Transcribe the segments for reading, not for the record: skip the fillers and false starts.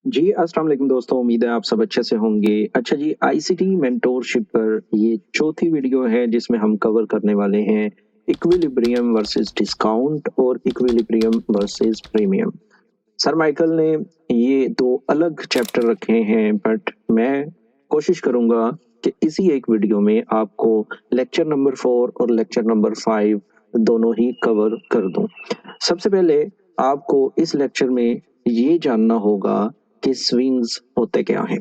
जी, अस्सलाम वालेकुम दोस्तों, उम्मीद है आप सब अच्छे से होंगे। अच्छा जी, आईसीटी मेंटोरशिप पर ये चौथी वीडियो है जिसमें हम कवर करने वाले हैं इक्विलिब्रियम वर्सेस डिस्काउंट और equilibrium versus premium. Sir Michael ने ये 2 अलग चैप्टर रखे हैं बट मैं कोशिश करूँगा कि इसी एक वीडियो में आपको लेक्चर नंबर 4 और लेक्चर नंबर 5 दोनों ही कवर कर दूँ। सबसे पहले आपको इस लेक्चर में ये जानना होगा कि स्विंग्स होते क्या हैं,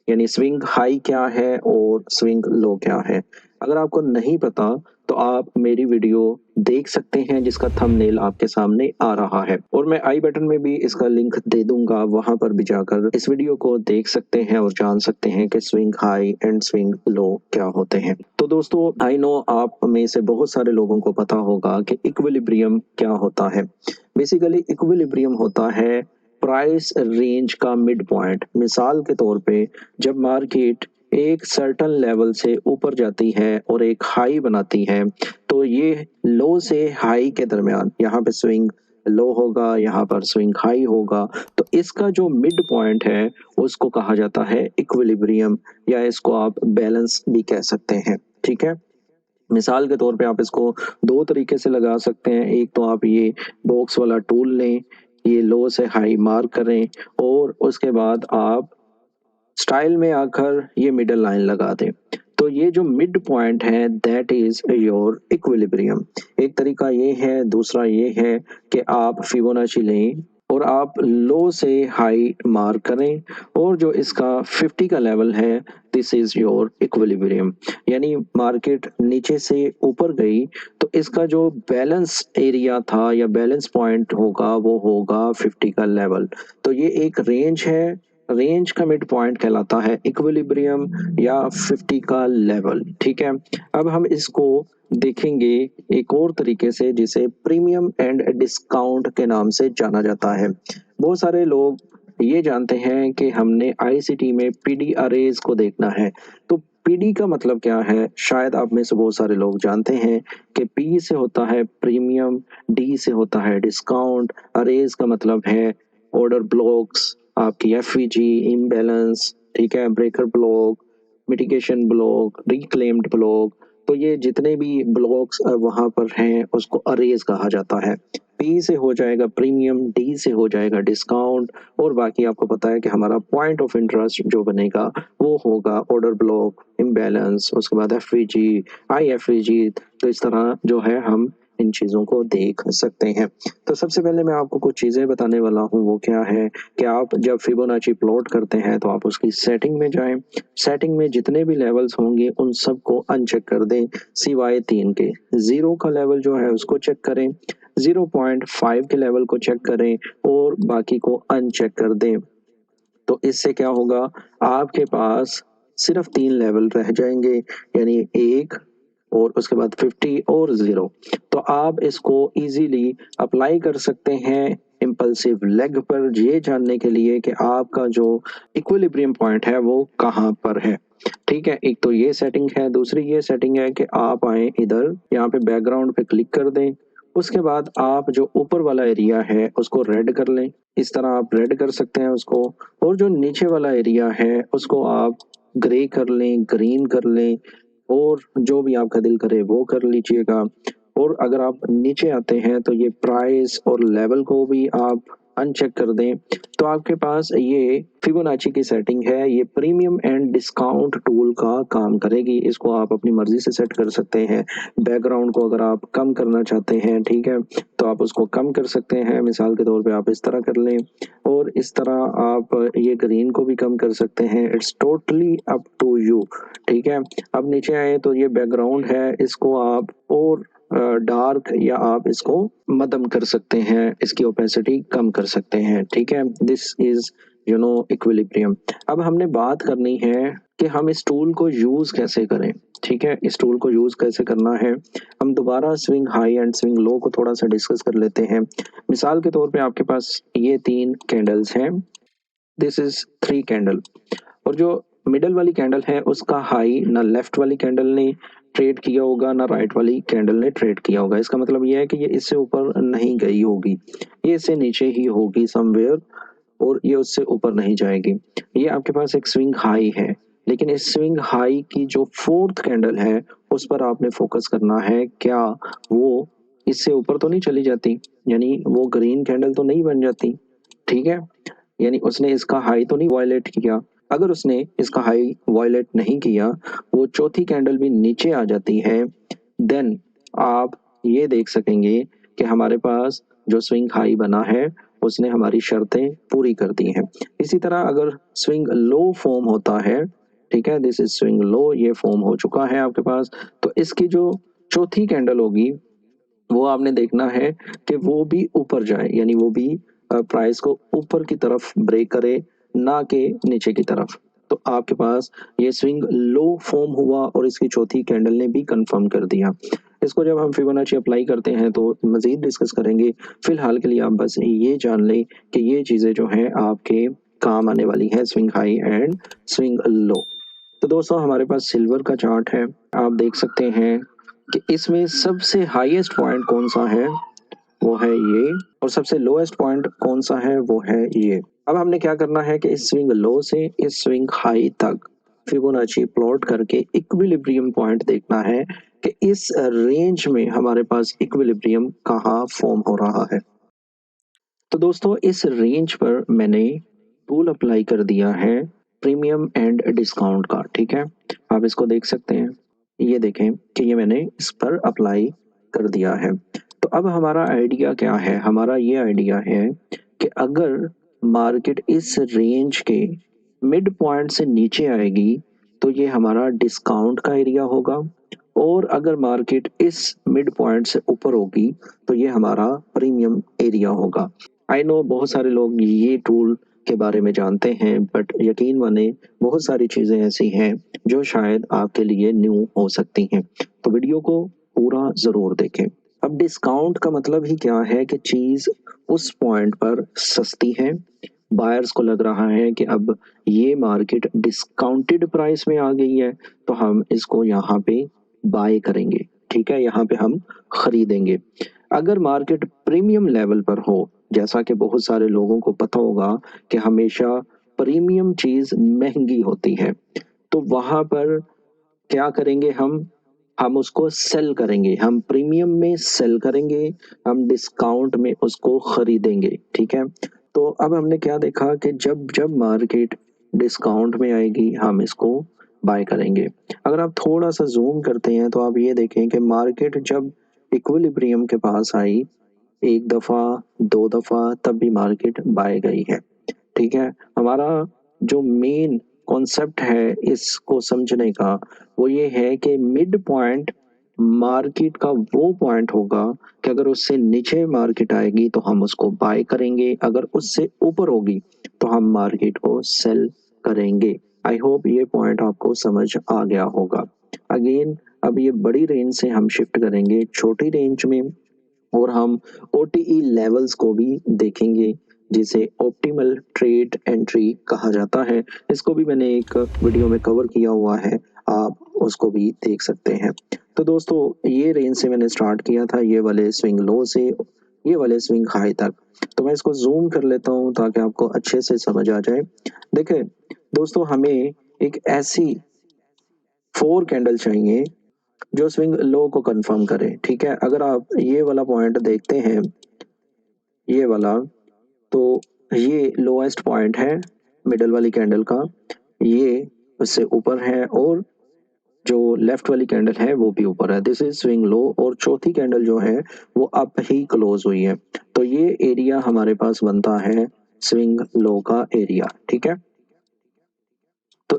यानी स्विंग हाई क्या है और स्विंग लो क्या है। अगर आपको नहीं पता तो आप मेरी वीडियो देख सकते हैं जिसका थंबनेल आपके सामने आ रहा है और मैं आई बटन में भी इसका लिंक दे दूंगा, वहां पर भी जाकर इस वीडियो को देख सकते हैं और जान सकते हैं कि swing high and swing low क्या होते हैं। तो दोस्तों, आई नो आप में से बहुत सारे लोगों को पता होगा कि इक्विलिब्रियम क्या होता है। बेसिकली इक्विलिब्रियम होता है प्राइस रेंज का मिड पॉइंट। मिसाल के तौर पे जब मार्केट एक सर्टन लेवल से ऊपर जाती है और एक हाई बनाती है तो ये लो से हाई के दरमियान यहाँ पे स्विंग लो होगा, यहाँ पर स्विंग हाई होगा। तो इसका जो मिड पॉइंट है उसको कहा जाता है इक्विलिब्रियम, या इसको आप बैलेंस भी कह सकते हैं। ठीक है, मिसाल के तौर पे आप इसको दो तरीके से लगा सकते हैं। एक तो आप ये बॉक्स वाला टूल लें, ये लो से हाई मार्क करें और उसके बाद आप स्टाइल में आकर ये मिडल लाइन लगा दें। तो ये जो मिड पॉइंट है दैट इज योर इक्विलिब्रियम। एक तरीका ये है, दूसरा ये है कि आप फिबोनाची लें और आप लो से हाई मार्क करें और जो इसका 50 का लेवल है दिस इज योर इक्विलिब्रियम। यानी मार्केट नीचे से ऊपर गई तो इसका जो बैलेंस एरिया था या बैलेंस पॉइंट होगा वो होगा 50 का लेवल। तो ये एक रेंज है, रेंज का मिड पॉइंट कहलाता है इक्विलिब्रियम या 50 का लेवल। ठीक है, अब हम इसको देखेंगे एक और तरीके से जिसे प्रीमियम एंड डिस्काउंट के नाम से जाना जाता है। बहुत सारे लोग ये जानते हैं कि हमने आईसीटी में पीडी अरेज को देखना है। तो पीडी का मतलब क्या है, शायद आप में से बहुत सारे लोग जानते हैं कि पी से होता है प्रीमियम, डी से होता है डिस्काउंट, अरेज का मतलब है ऑर्डर ब्लॉक्स, आपकी एफवीजी, इम्बैलेंस, ठीक है, breaker block, mitigation block, reclaimed block. तो ये जितने भी ब्लॉक्स वहां पर हैं उसको अरेज कहा जाता है। पी से हो जाएगा प्रीमियम, डी से हो जाएगा डिस्काउंट और बाकी आपको पता है कि हमारा पॉइंट ऑफ इंटरेस्ट जो बनेगा वो होगा ऑर्डर ब्लॉक, इम्बैलेंस, उसके बाद एफवीजी, आई एफवीजी। तो इस तरह जो है हम इन चीज़ों को देख सकते हैं। तो सबसे पहले मैं आपको कुछ चीज़ें बताने वाला हूँ, वो क्या है कि आप जब फिबोनाची प्लॉट करते हैं तो आप उसकी सेटिंग में जाएं। सेटिंग में जितने भी लेवल्स होंगे उन सबको अनचेक कर दें सिवाय 3 के। 0 का लेवल जो है उसको चेक करें, 0.5 के लेवल को चेक करें और बाकी को अनचेक कर दें। तो इससे क्या होगा, आपके पास सिर्फ 3 लेवल रह जाएंगे, यानी 1 और उसके बाद 50 और 0। तो आप इसको इजीली अप्लाई कर सकते हैं इम्पल्सिव लेग पर, ये जानने के लिए कि आपका जो इक्विलिब्रियम पॉइंट है वो कहाँ पर है। ठीक है, एक तो ये सेटिंग है। दूसरी ये सेटिंग है कि आप आए इधर, यहाँ पे बैकग्राउंड पे क्लिक कर दें। उसके बाद आप जो ऊपर वाला एरिया है उसको रेड कर लें, इस तरह आप रेड कर सकते हैं उसको। और जो नीचे वाला एरिया है उसको आप ग्रे कर लें, ग्रीन कर लें और जो भी आपका दिल करे वो कर लीजिएगा। और अगर आप नीचे आते हैं तो ये प्राइस और लेवल को भी आप अनचेक कर दें। तो आपके पास ये फिबोनाची की सेटिंग है, ये प्रीमियम एंड डिस्काउंट टूल का काम करेगी। इसको आप अपनी मर्जी से सेट कर सकते हैं। बैकग्राउंड को अगर आप कम करना चाहते हैं, ठीक है, तो आप उसको कम कर सकते हैं। मिसाल के तौर पे आप इस तरह कर लें और इस तरह आप ये ग्रीन को भी कम कर सकते हैं। It's totally up to you. ठीक है, अब नीचे आए तो ये बैकग्राउंड है, इसको आप और डार्क या आप इसको मध्यम कर सकते हैं, इसकी ओपेसिटी कम कर सकते हैं। ठीक है, दिस इज इक्विलिब्रियम। अब हमने बात करनी है कि हम इस टूल को यूज कैसे करें। ठीक है, इस टूल को यूज कैसे करना है, हम दोबारा swing high and swing low को थोड़ा सा डिस्कस कर लेते हैं। मिसाल के तौर पे आपके पास ये 3 कैंडल्स हैं, दिस इज 3 कैंडल, और जो मिडल वाली कैंडल है उसका हाई ना लेफ्ट वाली कैंडल ने ट्रेड किया होगा ना राइट वाली कैंडल ने ट्रेड किया होगा। इसका मतलब ये है कि ये इससे ऊपर नहीं गई होगी, ये इससे नीचे ही होगी समवेयर। और ये उससे ऊपर नहीं जाएगी। ये आपके पास एक स्विंग हाई है, लेकिन इस स्विंग हाई की जो फोर्थ कैंडल है उस पर आपने फोकस करना है, क्या वो इससे ऊपर तो नहीं चली जाती, यानी वो ग्रीन कैंडल तो नहीं बन जाती। ठीक है, यानी उसने इसका हाई तो नहीं वायलेट किया। अगर उसने इसका हाई वायलेट नहीं किया, वो चौथी कैंडल भी नीचे आ जाती है, देन आप ये देख सकेंगे कि हमारे पास जो स्विंग हाई बना है उसने हमारी शर्तें पूरी कर दी हैं। इसी तरह अगर स्विंग लो फॉर्म होता है, ठीक है, दिस इज स्विंग लो, ये फॉर्म हो चुका है आपके पास, तो इसकी जो चौथी कैंडल होगी वो आपने देखना है कि वो भी ऊपर जाए, यानी वो भी प्राइस को ऊपर की तरफ ब्रेक करे, ना कि नीचे की तरफ। तो आपके पास ये स्विंग लो फॉर्म हुआ और इसकी चौथी कैंडल ने भी कंफर्म कर दिया। इसको जब हम फिबोनाची अप्लाई करते हैं तो मजीद डिस्कस करेंगे। फिलहाल के लिए आप बस ये जान लें कि ये चीज़ें जो हैं आपके काम आने वाली हैं, swing high and swing low. तो दोस्तों हमारे पास सिल्वर का चार्ट है, आप देख सकते हैं कि इसमें सबसे हाईएस्ट पॉइंट कौन सा है, वो है ये, और सबसे लोएस्ट पॉइंट कौन सा है, वो है ये। अब हमने क्या करना है कि इस स्विंग लो से इस स्विंग हाई तक फिबोनाची प्लॉट करके इक्विलिब्रियम पॉइंट देखना है कि इस रेंज में हमारे पास इक्विलिब्रियम कहाँ फॉर्म हो रहा है। तो दोस्तों इस रेंज पर मैंने टूल अप्लाई कर दिया है प्रीमियम एंड डिस्काउंट का। ठीक है, आप इसको देख सकते हैं, ये देखें कि ये मैंने इस पर अप्लाई कर दिया है। तो अब हमारा आइडिया क्या है, हमारा ये आइडिया है कि अगर मार्केट इस रेंज के मिड पॉइंट से नीचे आएगी तो ये हमारा डिस्काउंट का एरिया होगा, और अगर मार्केट इस मिड पॉइंट से ऊपर होगी तो ये हमारा प्रीमियम एरिया होगा। आई नो बहुत सारे लोग ये टूल के बारे में जानते हैं, बट यकीन माने बहुत सारी चीज़ें ऐसी हैं जो शायद आपके लिए न्यू हो सकती हैं, तो वीडियो को पूरा ज़रूर देखें। अब डिस्काउंट का मतलब ही क्या है कि चीज़ उस पॉइंट पर सस्ती है, बायर्स को लग रहा है कि अब ये मार्केट डिस्काउंटेड प्राइस में आ गई है, तो हम इसको यहाँ पे बाय करेंगे। ठीक है, यहाँ पे हम खरीदेंगे। अगर मार्केट प्रीमियम लेवल पर हो, जैसा कि बहुत सारे लोगों को पता होगा कि हमेशा प्रीमियम चीज महंगी होती है, तो वहां पर क्या करेंगे हम उसको सेल करेंगे, हम प्रीमियम में सेल करेंगे, हम डिस्काउंट में उसको खरीदेंगे। ठीक है, तो अब हमने क्या देखा कि जब जब मार्केट डिस्काउंट में आएगी हम इसको बाय करेंगे। अगर आप थोड़ा सा जूम करते हैं तो आप ये देखें कि मार्केट जब इक्विलिब्रियम के पास आई, एक दफा दो दफा, तब भी मार्केट बाय गई है। ठीक है, हमारा जो मेन कॉन्सेप्ट है इसको समझने का वो ये है कि मिड पॉइंट मार्केट का वो पॉइंट होगा कि अगर उससे नीचे मार्केट आएगी तो हम उसको बाय करेंगे, अगर उससे ऊपर होगी तो हम मार्केट को सेल करेंगे। आई होप ये पॉइंट आपको समझ आ गया होगा। अगेन अब ये बड़ी रेंज से हम शिफ्ट करेंगे छोटी रेंज में, और हम ओटीई लेवल्स को भी देखेंगे, जिसे ऑप्टिमल ट्रेड एंट्री कहा जाता है। इसको भी मैंने एक वीडियो में कवर किया हुआ है, आप उसको भी देख सकते हैं। तो दोस्तों ये रेंज से मैंने स्टार्ट किया था, ये वाले स्विंग लो से ये वाले स्विंग हाई तक। तो मैं इसको जूम कर लेता हूँ ताकि आपको अच्छे से समझ आ जाए। देखिए दोस्तों, हमें एक ऐसी फोर कैंडल चाहिए जो स्विंग लो को कंफर्म करे। ठीक है, अगर आप ये वाला पॉइंट देखते हैं, ये वाला, तो ये लोएस्ट पॉइंट है मिडल वाली कैंडल का, ये उससे ऊपर है, और जो लेफ्ट वाली कैंडल है वो भी ऊपर है, दिस इज स्विंग लो, और चौथी कैंडल जो है वो अप ही क्लोज हुई है। तो ये एरिया हमारे पास बनता है स्विंग लो का एरिया। ठीक है, तो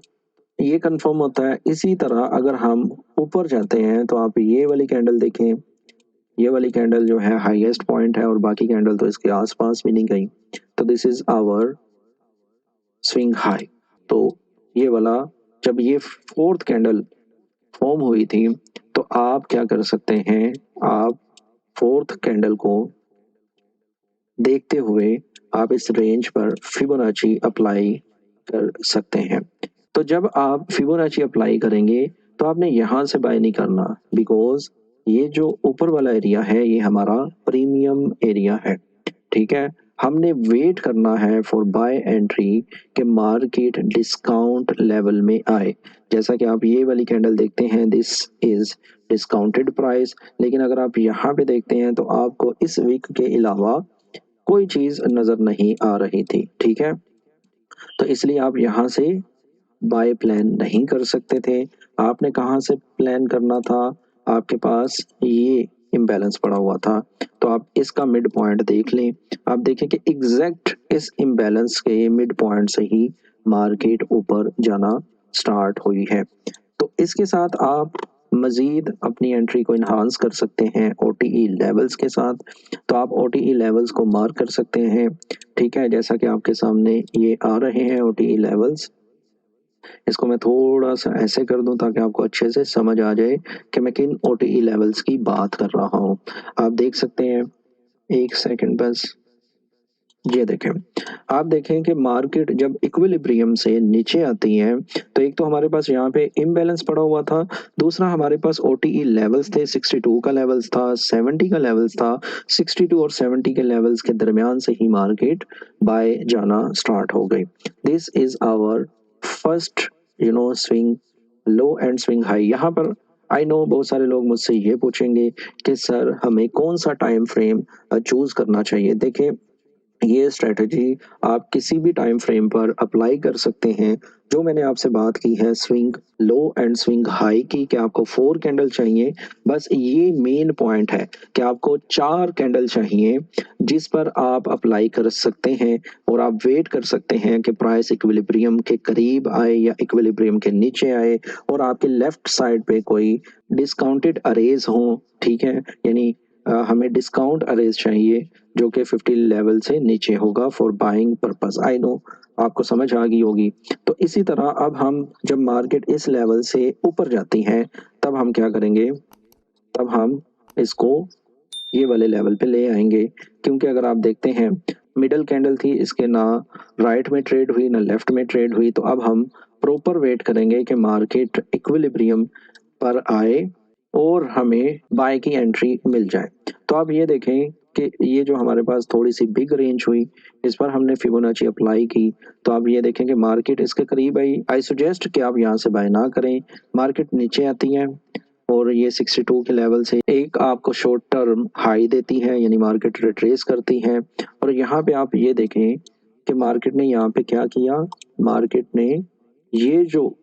ये कंफर्म होता है। इसी तरह अगर हम ऊपर जाते हैं तो आप ये वाली कैंडल देखें, ये वाली कैंडल जो है हाईएस्ट पॉइंट है और बाकी कैंडल तो इसके आसपास भी नहीं गई, तो this is our swing high. तो ये वाला, जब ये फोर्थ कैंडल फॉर्म हुई थी तो आप क्या कर सकते हैं, आप फोर्थ कैंडल को देखते हुए आप इस रेंज पर फिबोनाची अप्लाई कर सकते हैं। तो जब आप फिबोनाची अप्लाई करेंगे तो आपने यहाँ से बाय नहीं करना, बिकॉज ये जो ऊपर वाला एरिया है ये हमारा प्रीमियम एरिया है। ठीक है, हमने वेट करना है फॉर बाय एंट्री कि मार्केट डिस्काउंट लेवल में आए। जैसा कि आप ये वाली कैंडल देखते हैं, दिस इज डिस्काउंटेड प्राइस, लेकिन अगर आप यहाँ पे देखते हैं तो आपको इस वीक के अलावा कोई चीज नजर नहीं आ रही थी। ठीक है, तो इसलिए आप यहाँ से बाय प्लान नहीं कर सकते थे। आपने कहाँ से प्लान करना था? आपके पास ये इम्बैलेंस पड़ा हुआ था, तो आप इसका मिड पॉइंट देख लें। आप देखें कि एग्जैक्ट इस इम्बैलेंस के मिड पॉइंट से ही मार्केट ऊपर जाना स्टार्ट हुई है। तो इसके साथ आप मजीद अपनी एंट्री को इन्हांस कर सकते हैं ओटीई लेवल्स के साथ। तो आप ओटीई लेवल्स को मार्क कर सकते हैं। ठीक है, जैसा कि आपके सामने ये आ रहे हैं ओटीई लेवल्स। इसको मैं थोड़ा सा ऐसे कर दूं ताकि आपको अच्छे से समझ आ जाए कि मैं किन ओटीई लेवल्स की बात कर रहा हूं। आप देख सकते हैं, एक सेकंड बस। ये देखें, आप देखें कि मार्केट जब इक्विलिब्रियम से नीचे आती है तो एक तो हमारे पास यहाँ पे इम्बैलेंस पड़ा हुआ था, दूसरा हमारे पास ओटीई लेवल्स थे। 62 का लेवल्स था, 70 का लेवल्स था। 62 और 70 के लेवल्स के दरमियान से ही मार्केट बाय जाना स्टार्ट हो गई। This is our first swing low and swing high. यहाँ पर आई नो बहुत सारे लोग मुझसे ये पूछेंगे कि सर हमें कौन सा टाइम फ्रेम चूज करना चाहिए। देखें, ये स्ट्रेटजी आप किसी भी टाइम फ्रेम पर अप्लाई कर सकते हैं। जो मैंने आपसे बात की है swing low and swing high की, कि आपको 4 कैंडल चाहिए, बस ये मेन पॉइंट है कि आपको 4 कैंडल चाहिए जिस पर आप अप्लाई कर सकते हैं और आप वेट कर सकते हैं कि प्राइस इक्विलिब्रियम के करीब आए या इक्विलिब्रियम के नीचे आए और आपके लेफ्ट साइड पे कोई डिस्काउंटेड अरेज हो। ठीक है, यानी हमें डिस्काउंट अरेज चाहिए जो कि 50 लेवल से नीचे होगा for buying purpose. I know आपको समझ आ गई होगी। तो इसी तरह अब हम जब मार्केट इस लेवल से ऊपर जाती है तब हम क्या करेंगे? तब हम इसको ये वाले लेवल पे ले आएंगे, क्योंकि अगर आप देखते हैं मिडल कैंडल थी, इसके ना राइट में ट्रेड हुई ना लेफ्ट में ट्रेड हुई। तो अब हम प्रॉपर वेट करेंगे कि मार्केट इक्विलिब्रियम पर आए और हमें बाय की एंट्री मिल जाए। तो आप ये देखें कि ये जो हमारे पास थोड़ी सी बिग रेंज हुई, इस पर हमने फिबोनाची अप्लाई की। तो आप ये देखें कि मार्केट इसके करीब आई। आई सजेस्ट कि आप यहाँ से बाय ना करें। मार्केट नीचे आती है और ये 62 के लेवल से एक आपको शॉर्ट टर्म हाई देती है, यानी मार्केट रिट्रेस करती है। और यहाँ पे आप ये देखें कि मार्केट ने यहाँ पे क्या किया, मार्केट ने ये जो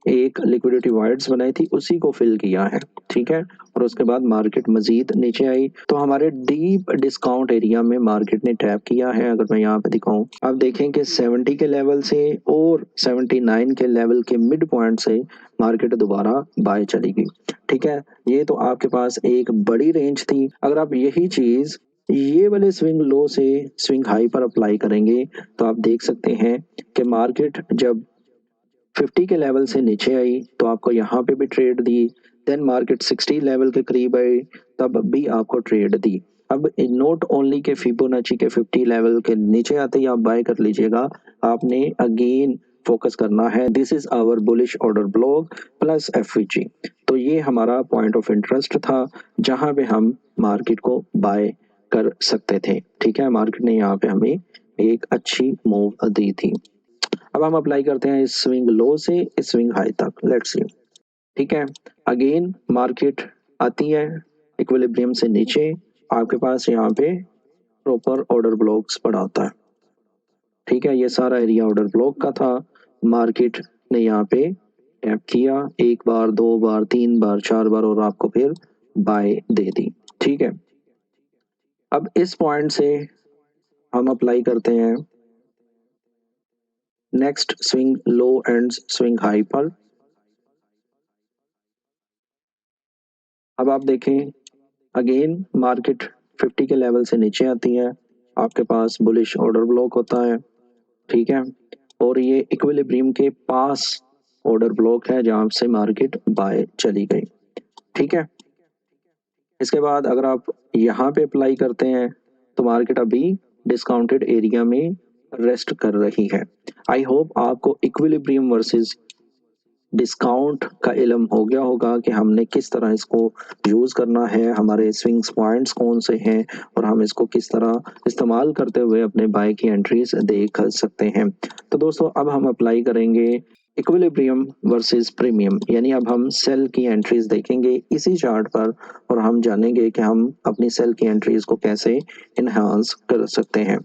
एक लिक्विडिटी वाइड्स बनाई थी उसी को फिल किया है। ठीक है, और उसके बाद मार्केट मजीद नीचे आई तो हमारे डीप डिस्काउंट एरिया में मार्केट ने टैप किया है। अगर मैं यहाँ पे दिखाऊं, आप देखें कि 70 के लेवल से और 79 के लेवल के मिड पॉइंट से मार्केट दोबारा बाय चली गई। ठीक है, ये तो आपके पास एक बड़ी रेंज थी। अगर आप यही चीज ये वाले स्विंग लो से स्विंग हाई पर अप्लाई करेंगे तो आप देख सकते हैं कि मार्केट जब 50 के लेवल से नीचे आई तो आपको यहाँ पे भी ट्रेड दी। देन मार्केट 60 लेवल के करीब आई, तब भी आपको ट्रेड दी। अब नोट ओनली के फिबोनाची के 50 लेवल के नीचे आते ही आप बाय कर लीजिएगा, आपने अगेन फोकस करना है this is our bullish order block plus FVG. तो ये हमारा पॉइंट ऑफ इंटरेस्ट था जहां पे हम मार्केट को बाय कर सकते थे। ठीक है, मार्केट ने यहाँ पे हमें एक अच्छी मूव दी थी। अब हम अप्लाई करते हैं इस स्विंग लो से इस स्विंग हाई तक। Let's see. ठीक है, अगेन मार्केट आती है इक्विलिब्रियम से नीचे, आपके पास यहाँ पे प्रॉपर ऑर्डर ब्लॉक्स पड़ा होता है। ठीक है, ये सारा एरिया ऑर्डर ब्लॉक का था। मार्केट ने यहाँ पे टैप किया, एक बार, दो बार, तीन बार, चार बार, और आपको फिर बाय दे दी। ठीक है, अब इस पॉइंट से हम अप्लाई करते हैं next swing low and swing high पर। अब आप देखें, अगेन मार्केट 50 के लेवल से नीचे आती है, आपके पास बुलिश ऑर्डर ब्लॉक होता है। ठीक है, और ये इक्विलिब्रियम के पास ऑर्डर ब्लॉक है जहां से मार्केट बाय चली गई। ठीक है, इसके बाद अगर आप यहाँ पे अप्लाई करते हैं तो मार्केट अभी डिस्काउंटेड एरिया में रेस्ट कर रही है। आई होप आपको इक्विलिब्रियम वर्सेस डिस्काउंट का इल्म हो गया होगा कि हमने किस तरह इसको यूज़ करना है, हमारे स्विंग्स पॉइंट्स कौन से हैं और हम इसको किस तरह इस्तेमाल करते हुए अपने बाय की एंट्रीज देख सकते हैं। तो दोस्तों अब हम अप्लाई करेंगे इक्विलिब्रियम वर्सेस प्रीमियम, यानी अब हम सेल की एंट्रीज देखेंगे इसी चार्ट पर और हम जानेंगे कि हम अपनी सेल की एंट्रीज को कैसे इन्हांस कर सकते हैं।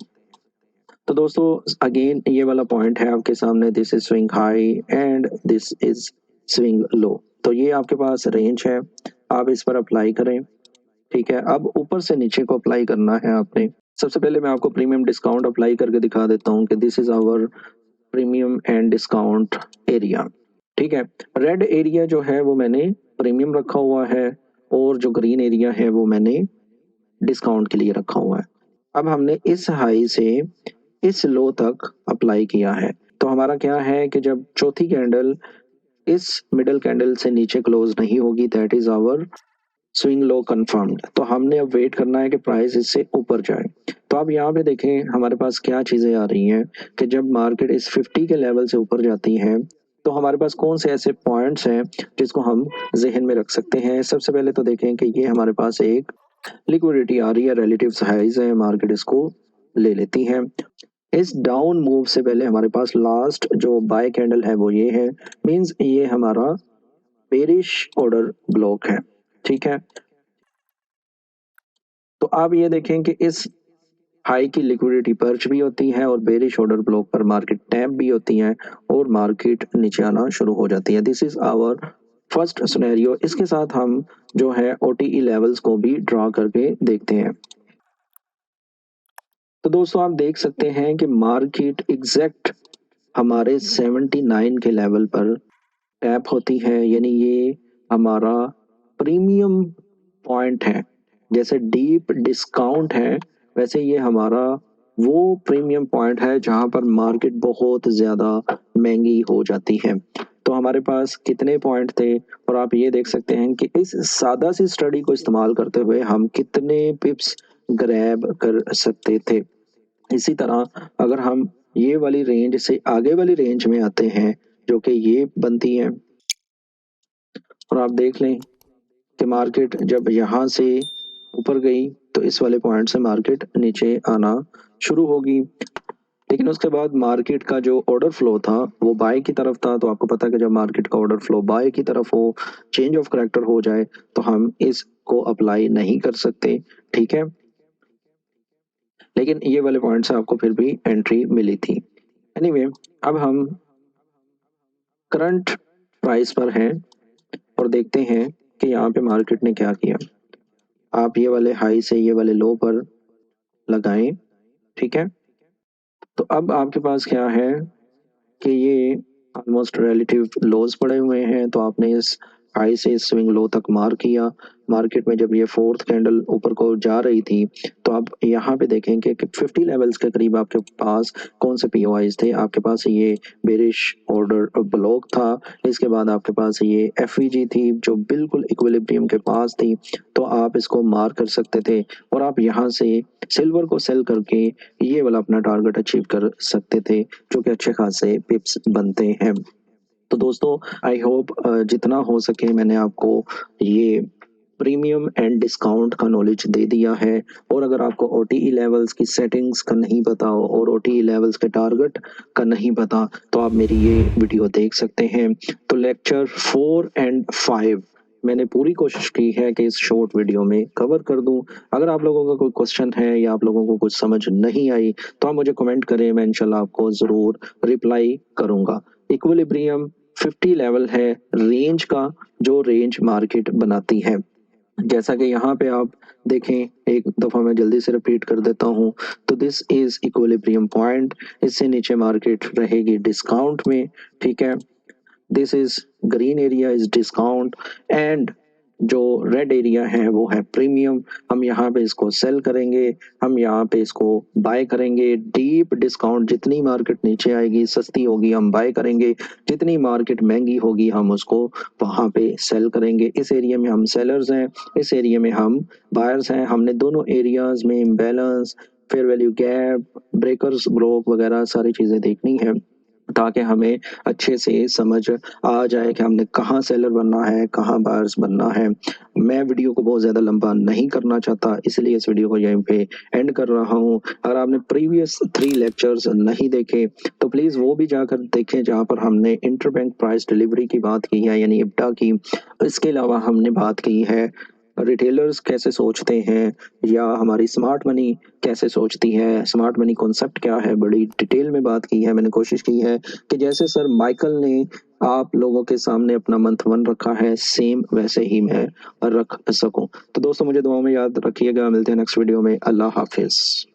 तो दोस्तों अगेन ये वाला पॉइंट है आपके सामने, this is swing high and this is swing low. तो ये आपके पास रेंज है, आप इस पर अप्लाई करें। ठीक है, अब ऊपर से नीचे को अप्लाई करना है आपने। सबसे पहले मैं आपको प्रीमियम डिस्काउंट अप्लाई करके दिखा देता हूँ कि this is our premium and discount area. ठीक है, रेड एरिया जो है वो मैंने प्रीमियम रखा हुआ है और जो ग्रीन एरिया है वो मैंने डिस्काउंट के लिए रखा हुआ है। अब हमने इस हाई से इस लो तक अप्लाई किया है। तो हमारा क्या है कि जब चौथी कैंडल इस मिडल कैंडल से नीचे क्लोज नहीं होगी, that is our swing low confirmed. तो हमने अब वेट करना है कि प्राइस इससे ऊपर जाए। तो आप यहाँ पे देखें हमारे पास क्या चीजें आ रही हैं कि जब मार्केट इस 50 के लेवल से ऊपर जाती है तो हमारे पास कौन से ऐसे पॉइंट्स हैं जिसको हम जहन में रख सकते हैं। सबसे पहले तो देखें कि ये हमारे पास एक लिक्विडिटी आ रही है, रिलेटिव हाइज है, मार्केट इसको ले लेती है। इस डाउन मूव से पहले हमारे पास लास्ट जो बाय कैंडल है वो ये है, मींस ये हमारा बेरिश ऑर्डर ब्लॉक है। ठीक है, तो आप ये देखें कि इस हाई की लिक्विडिटी पर्च भी होती है और बेरिश ऑर्डर ब्लॉक पर मार्केट टैप भी होती है और मार्केट नीचे आना शुरू हो जाती है। This is our first scenario. इसके साथ हम जो है ओटीई लेवल्स को भी ड्रा करके देखते हैं। तो दोस्तों आप देख सकते हैं कि मार्केट एग्जैक्ट हमारे 79 के लेवल पर टैप होती है, यानी ये हमारा प्रीमियम पॉइंट है। जैसे डीप डिस्काउंट है वैसे ये हमारा वो प्रीमियम पॉइंट है जहां पर मार्केट बहुत ज्यादा महंगी हो जाती है। तो हमारे पास कितने पॉइंट थे और आप ये देख सकते हैं कि इस सादा सी स्टडी को इस्तेमाल करते हुए हम कितने पिप्स ग्रैब कर सकते थे। इसी तरह अगर हम ये वाली रेंज से आगे वाली रेंज में आते हैं जो कि ये बनती है और आप देख लें कि मार्केट जब यहाँ से ऊपर गई तो इस वाले पॉइंट से मार्केट नीचे आना शुरू होगी। लेकिन उसके बाद मार्केट का जो ऑर्डर फ्लो था वो बाय की तरफ था। तो आपको पता है कि जब मार्केट का ऑर्डर फ्लो बाय की तरफ हो, चेंज ऑफ करेक्टर हो जाए तो हम इसको अप्लाई नहीं कर सकते। ठीक है, लेकिन ये वाले पॉइंट से आपको फिर भी एंट्री मिली थी। एनीवे अब हम करंट प्राइस पर हैं और देखते हैं कि यहाँ पे मार्केट ने क्या किया। आप ये वाले हाई से ये वाले लो पर लगाएं। ठीक है, तो अब आपके पास क्या है कि ये ऑलमोस्ट रिलेटिव लोज पड़े हुए हैं। तो आपने इस हाई से स्विंग लो तक मार किया। मार्केट में जब ये फोर्थ कैंडल ऊपर को जा रही थी तो आप यहाँ पे देखेंगे कि 50 लेवल्स के करीब आपके पास कौन से पीओआईज थे। आपके पास ये बेरिश ऑर्डर ब्लॉक था, इसके बाद आपके पास ये एफवीजी थी जो बिल्कुल इक्विलिब्रियम के पास थी। तो आप इसको मार कर सकते थे और आप यहाँ से सिल्वर को सेल करके ये वाला अपना टारगेट अचीव कर सकते थे जो कि अच्छे खासे पिप्स बनते हैं। तो दोस्तों आई होप जितना हो सके मैंने आपको ये प्रीमियम एंड डिस्काउंट का नॉलेज दे दिया है। और अगर आपको ओटीई लेवल्स की सेटिंग्स का नहीं पता हो और ओटीई लेवल्स के टारगेट का नहीं पता तो आप मेरी ये वीडियो देख सकते हैं। तो लेक्चर 4 एंड 5 मैंने पूरी कोशिश की है कि इस शॉर्ट वीडियो में कवर कर दूं। अगर आप लोगों का कोई क्वेश्चन है या आप लोगों को कुछ समझ नहीं आई तो आप मुझे कमेंट करें, मैं इंशाल्लाह आपको जरूर रिप्लाई करूंगा। इक्विलिब्रियम 50 लेवल है रेंज का, जो रेंज मार्केट बनाती है। जैसा कि यहाँ पे आप देखें, एक दफा मैं जल्दी से रिपीट कर देता हूँ। तो दिस इज इक्विलिब्रियम पॉइंट, इससे नीचे मार्केट रहेगी डिस्काउंट में। ठीक है, this is green area is discount and जो रेड एरिया है वो है प्रीमियम। हम यहाँ पे इसको सेल करेंगे, हम यहाँ पे इसको बाय करेंगे। डीप डिस्काउंट, जितनी मार्केट नीचे आएगी सस्ती होगी हम बाय करेंगे, जितनी मार्केट महंगी होगी हम उसको वहां पे सेल करेंगे। इस एरिया में हम सेलर्स हैं, इस एरिया में हम बायर्स हैं। हमने दोनों एरियाज में imbalance, fair value gap, breakers block वगैरह सारी चीजें देखनी है। ताकि हमें अच्छे से समझ आ जाए कि हमने कहाँ सेलर बनना है, कहाँ बायर्स बनना है। मैं वीडियो को बहुत ज़्यादा लंबा नहीं करना चाहता, इसलिए इस वीडियो को यहीं पे एंड कर रहा हूँ। अगर आपने प्रीवियस 3 लेक्चर्स नहीं देखे, तो प्लीज़ वो भी जाकर देखें, जहाँ पर हमने इंटरबैंक प्राइस डिलीवरी की बात की है, यानी इब्टा की। इसके अलावा हमने बात की है रिटेलर्स कैसे सोचते हैं, या हमारी स्मार्ट मनी कैसे सोचती है, स्मार्ट मनी कॉन्सेप्ट क्या है, बड़ी डिटेल में बात की है। मैंने कोशिश की है कि जैसे सर माइकल ने आप लोगों के सामने अपना मंथ वन रखा है, सेम वैसे ही मैं रख सकूं। तो दोस्तों, मुझे दुआओं में याद रखिएगा। मिलते हैं नेक्स्ट वीडियो में। अल्लाह हाफिज।